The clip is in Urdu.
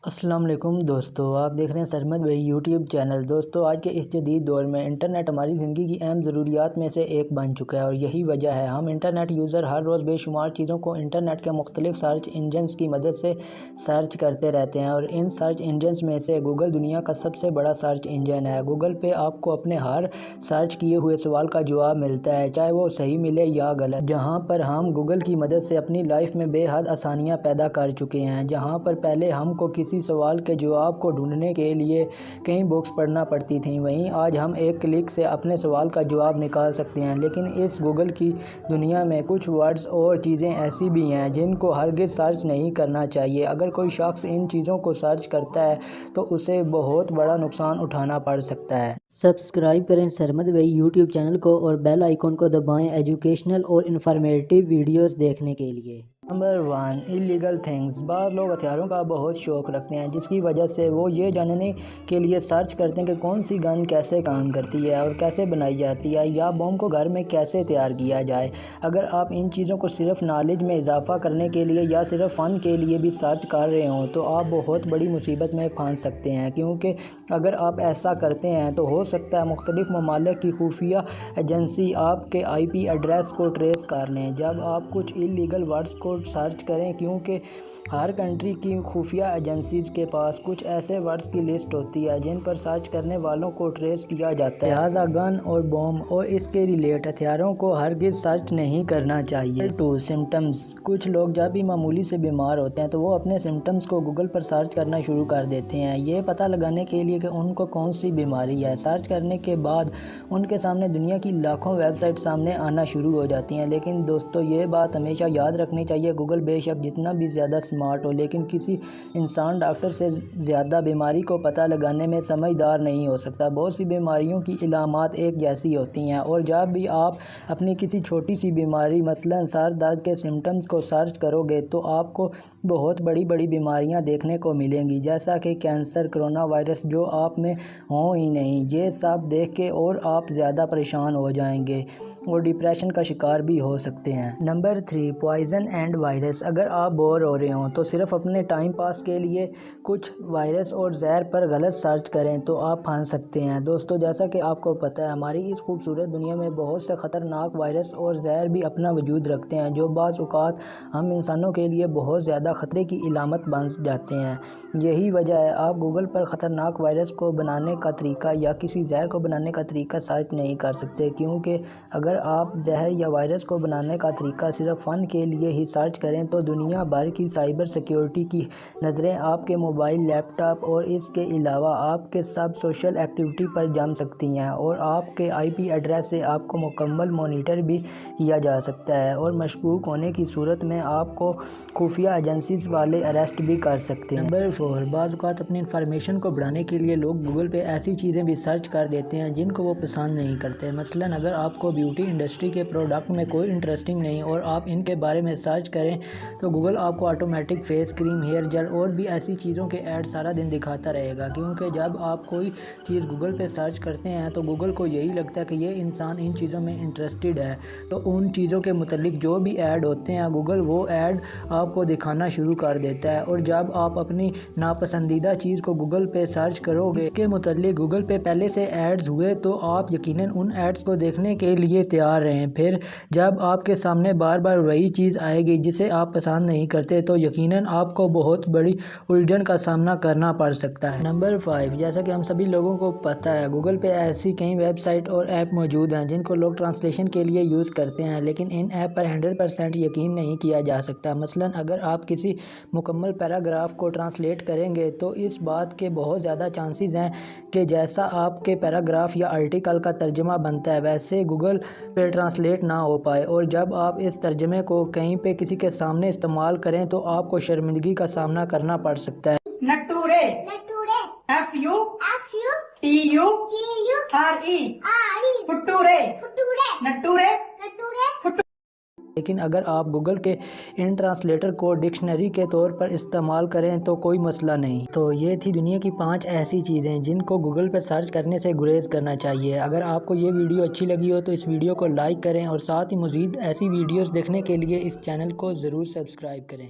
السلام علیکم دوستو، آپ دیکھ رہے ہیں سرمد بھائی یوٹیوب چینل۔ دوستو، آج کے اس جدید دور میں انٹرنیٹ ہماری زندگی کی اہم ضروریات میں سے ایک بن چکا ہے اور یہی وجہ ہے ہم انٹرنیٹ یوزر ہر روز بے شمار چیزوں کو انٹرنیٹ کے مختلف سرچ انجنز کی مدد سے سرچ کرتے رہتے ہیں، اور ان سرچ انجنز میں سے گوگل دنیا کا سب سے بڑا سرچ انجن ہے۔ گوگل پہ آپ کو اپنے ہر سرچ کیے ہوئے سوال کا جواب ملتا ہے، چاہے وہ صحیح ملے یا غلط، جہاں پر ہم گوگل کی مدد سے اپنی لائف میں بے حد آسانیاں پیدا کر چکے ہیں۔ جہاں پر پہلے ہم کو کسی سوال کے جواب کو ڈھونڈنے کے لیے کئی بکس پڑھنا پڑتی تھیں، وہیں آج ہم ایک کلک سے اپنے سوال کا جواب نکال سکتے ہیں۔ لیکن اس گوگل کی دنیا میں کچھ ورڈز اور چیزیں ایسی بھی ہیں جن کو ہرگز سرچ نہیں کرنا چاہیے۔ اگر کوئی شخص ان چیزوں کو سرچ کرتا ہے تو اسے بہت بڑا نقصان اٹھانا پڑ سکتا ہے۔ سبسکرائب کریں سرمد بھائی یوٹیوب چینل کو اور بیل آئیکن کو دبائیں ایجوکیشنل اور انفارمیٹیو ویڈیوز دیکھنے کے لیے۔ Number 1، illegal things. بعض لوگ ہتھیاروں کا بہت شوق رکھتے ہیں، جس کی وجہ سے وہ یہ جاننے کے لیے سرچ کرتے ہیں کہ کون سی گن کیسے کام کرتی ہے اور کیسے بنائی جاتی ہے، یا بم کو گھر میں کیسے تیار کیا جائے۔ اگر آپ ان چیزوں کو صرف نالج میں اضافہ کرنے کے لیے یا صرف فن کے لیے بھی سرچ کر رہے ہوں تو آپ بہت بڑی مصیبت میں پھنس سکتے ہیں، کیونکہ اگر آپ ایسا کرتے ہیں تو ہو سکتا ہے مختلف ممالک کی خفیہ ایجنسی آپ کے IP ایڈریس کو ٹریس کر لیں جب آپ کچھ اللیگل ورڈز کو سرچ کریں، کیونکہ ہر کنٹری کی خفیہ ایجنسیز کے پاس کچھ ایسے ورڈز کی لسٹ ہوتی ہے جن پر سرچ کرنے والوں کو ٹریس کیا جاتا ہے۔ لہٰذا گن اور بوم اور اس کے ریلیٹ ہتھیاروں کو ہرگز سرچ نہیں کرنا چاہیے۔ 2، سمپٹمز۔ کچھ لوگ جب بھی معمولی سے بیمار ہوتے ہیں تو وہ اپنے سمپٹمز کو گوگل پر سرچ کرنا شروع کر دیتے ہیں، یہ پتہ لگانے کے لیے کہ ان کو کون سی بیماری ہے۔ سرچ کرنے کے بعد ان کے سامنے دنیا کی لاکھوں ویب سائٹ سامنے آنا شروع ہو جاتی ہیں۔ لیکن دوستو، یہ بات ہمیشہ یاد رکھنی چاہیے، گوگل بے شک جتنا بھی زیادہ سمارٹ ہو، لیکن کسی انسان ڈاکٹر سے زیادہ بیماری کو پتہ لگانے میں سمجھدار نہیں ہو سکتا۔ بہت سی بیماریوں کی علامات ایک جیسی ہوتی ہیں، اور جب بھی آپ اپنی کسی چھوٹی سی بیماری مثلاً سر درد کے سمپٹمز کو سرچ کرو گے تو آپ کو بہت بڑی بڑی بیماریاں دیکھنے کو ملیں گی، جیسا کہ کینسر، کرونا وائرس، جو آپ میں ہوں ہی نہیں۔ یہ سب دیکھ کے اور آپ زیادہ پریشان ہو جائیں گے اور ڈپریشن کا شکار بھی ہو سکتے ہیں۔ Number 3، poison and virus. اگر آپ بور ہو رہے ہوں تو صرف اپنے ٹائم پاس کے لیے کچھ وائرس اور زہر پر غلط سرچ کریں تو آپ پھنس سکتے ہیں۔ دوستو، جیسا کہ آپ کو پتہ ہے، ہماری اس خوبصورت دنیا میں بہت سے خطرناک وائرس اور زہر بھی اپنا وجود رکھتے ہیں، جو بعض اوقات ہم انسانوں کے لیے بہت زیادہ خطرے کی علامت بن جاتے ہیں۔ یہی وجہ ہے آپ گوگل پر خطرناک وائرس کو بنانے کا طریقہ یا کسی زہر کو بنانے کا طریقہ سرچ نہیں کر سکتے، کیونکہ اگر آپ زہر یا وائرس کو بنانے کا طریقہ صرف فن کے لیے ہی سرچ کریں تو دنیا بھر کی سائبر سیکیورٹی کی نظریں آپ کے موبائل، لیپ ٹاپ اور اس کے علاوہ آپ کے سب سوشل ایکٹیویٹی پر جم سکتی ہیں، اور آپ کے IP ایڈریس سے آپ کو مکمل مانیٹر بھی کیا جا سکتا ہے، اور مشکوک ہونے کی صورت میں آپ کو خفیہ ایجنسیز والے اریسٹ بھی کر سکتے ہیں۔ نمبر 4، بعض اوقات اپنی انفارمیشن کو بڑھانے کے لیے لوگ گوگل پہ ایسی چیزیں بھی سرچ کر دیتے ہیں جن کو وہ پسند نہیں کرتے۔ مثلاً اگر آپ کو بیوٹی انڈسٹری کے پروڈکٹ میں کوئی انٹرسٹنگ نہیں اور آپ ان کے بارے میں سرچ کریں تو گوگل آپ کو automatic face cream, hair jail اور بھی ایسی چیزوں کے ایڈ سارا دن دکھاتا رہے گا، کیونکہ جب آپ کوئی چیز گوگل پہ سرچ کرتے ہیں تو گوگل کو یہی لگتا ہے کہ یہ انسان ان چیزوں میں انٹرسٹڈ ہے، تو ان چیزوں کے متعلق جو بھی ایڈ ہوتے ہیں گوگل وہ ایڈ آپ کو دکھانا شروع کر دیتا ہے، اور جب آپ اپنی ناپسندیدہ چیز کو گوگل پہ سرچ کرو گے اس کے متعلق گوگل پہ پہلے سے ایڈز ہوئے تو آپ یقیناً ان ایڈز کو دیکھنے کے لیے تیار رہیں۔ پھر جب آپ کے سامنے بار بار وہی چیز آئے گی جسے آپ پسند نہیں کرتے تو یقیناً آپ کو بہت بڑی الجھن کا سامنا کرنا پڑ سکتا ہے۔ نمبر 5، جیسا کہ ہم سبھی لوگوں کو پتہ ہے، گوگل پہ ایسی کئی ویب سائٹ اور ایپ موجود ہیں جن کو لوگ ٹرانسلیشن کے لیے یوز کرتے ہیں، لیکن ان ایپ پر 100% یقین نہیں کیا جا سکتا۔ مثلاً اگر آپ کسی مکمل پیراگراف کو ٹرانسلیٹ کریں گے تو اس بات کے بہت زیادہ چانسز ہیں کہ جیسا آپ کے پیراگراف یا آرٹیکل کا ترجمہ بنتا ہے ویسے گوگل پہ ٹرانسلیٹ نہ ہو پائے، اور جب آپ اس ترجمے کو کہیں پہ کسی کے سامنے استعمال کریں تو آپ کو شرمندگی کا سامنا کرنا پڑ سکتا ہے۔ نٹورے، فٹورے، نٹورے، لیکن اگر آپ گوگل کے ان ٹرانسلیٹر کو ڈکشنری کے طور پر استعمال کریں تو کوئی مسئلہ نہیں۔ تو یہ تھی دنیا کی 5 ایسی چیزیں جن کو گوگل پر سرچ کرنے سے گریز کرنا چاہیے۔ اگر آپ کو یہ ویڈیو اچھی لگی ہو تو اس ویڈیو کو لائک کریں، اور ساتھ ہی مزید ایسی ویڈیوز دیکھنے کے لیے اس چینل کو ضرور سبسکرائب کریں۔